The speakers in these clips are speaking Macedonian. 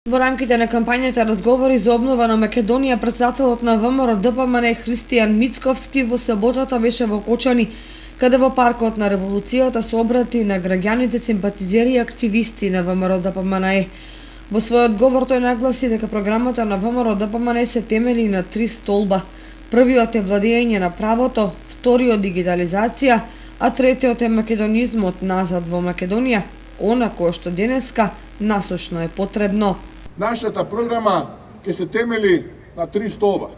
Во рамките на кампањата разговори за обнова на Македонија, претседателот на ВМРО ДПМН Христијан Мицковски во саботата беше во Кочани, каде во паркот на Револуцијата се обрати на граѓаните, симпатизери и активисти на ВМРО ДПМН. Во својот говор тој нагласи дека програмата на ВМРО ДПМН се темели на 3 столба. Првиот е владење на правото, вториот дигитализација, а третиот е македонизмот назад во Македонија, она кое што денеска насушно е потребно. Нашата програма ќе се темели на 3 столба.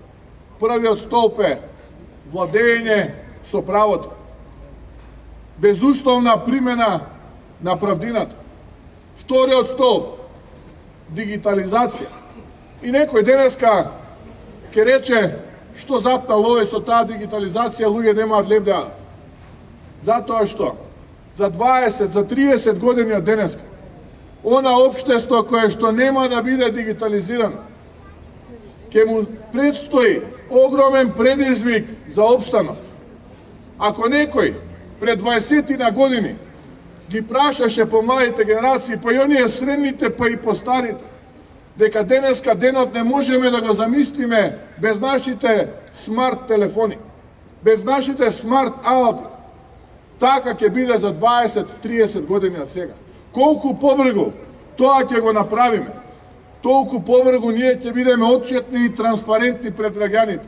Првиот столб е владење со правото, безусловна примена на правдината. Вториот столб дигитализација. И некој денеска ќе рече што запнал овој со таа дигитализација, луѓе немаат леп да. Затоа што за 20, за 30 години од денеска она општество кое што нема да биде дигитализирано, ќе му предстои огромен предизвик за опстанок. Ако некој пред 20 на години ги прашаше по младите генерации, па и оние средните, па и по старите, дека денеска денот не можеме да го замислиме без нашите смарт телефони, без нашите смарт алати, така ќе биде за 20-30 години од сега. Колку побрзо тоа ќе го направиме, толку побрзо ние ќе бидеме отчетни и транспарентни пред граѓаните.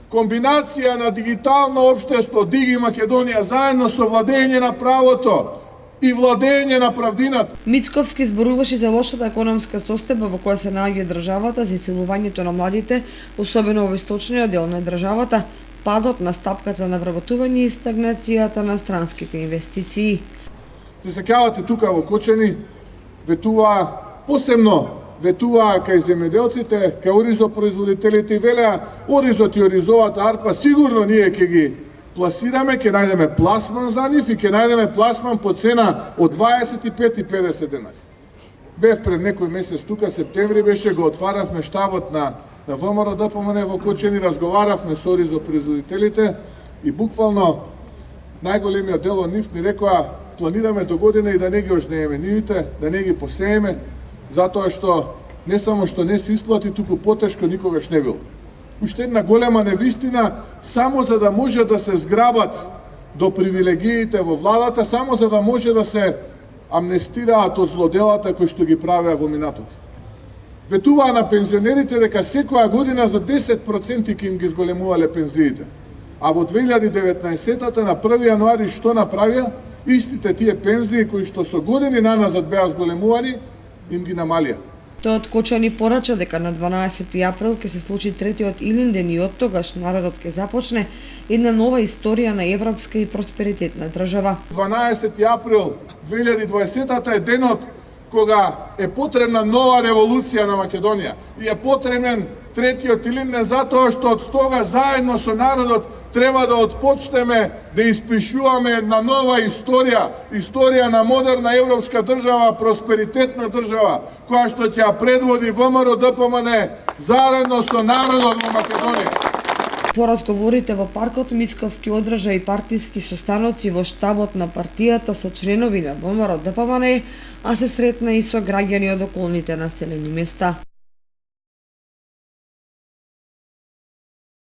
Комбинација на дигитално општество Диги Македонија заедно со владење на правото и владење на правдината. Мицковски зборуваше за лошата економска состојба во која се наоѓа државата, за исилувањето на младите, особено во источниот дел на државата, падот на стапката на вработување и стагнацијата на странските инвестиции. Се сеќавате тука во Кочани, ветуваа, посебно ветуваа кај земјоделците, кај оризопроизводителите и велеа, оризот и оризовата арпа сигурно ние ќе ги пласираме, ќе најдеме пласман за нив и ќе најдеме пласман по цена од 25 и 50 денари. Бев пред некој месец тука, септември беше, го отваравме штабот на ВМРО ДПМН во Кочани, разговаравме со оризопроизводителите и буквално најголемиот дел од нив ни рекоа планираме до година и да не ги ожнееме нивите, да не ги посееме, затоа што не само што не се исплати, туку потешко никогаш не било. Уште една голема невистина, само за да може да се зграбат до привилегиите во владата, само за да може да се амнестираат од злоделата кои што ги правеа во минатото. Ветуваа на пензионерите дека секоја година за 10% ќе им ги зголемувале пензиите. А во 2019-та на 1 јануари што направија? Истите тие пензии кои што со години наназад беа зголемувани, им ги намалија. Тој од Кочани порача дека на 12 април ќе се случи третиот Илинден и оттогаш народот ќе започне една нова историја на европска и просперитетна држава. 12 април 2020 е денот кога е потребна нова револуција на Македонија и е потребен третиот Илинден затоа што од тога заедно со народот треба да отпочнеме да испишуваме една нова историја, историја на модерна европска држава, просперитетна држава, која што ќе ја предводи ВМРО ДПМН заедно со народот во Македонија. По разговорите во паркот, Мицковски одржа и партиски состаноци во штабот на партијата со членови на ВМРО ДПМН, а се сретна и со граѓани од околните населени места.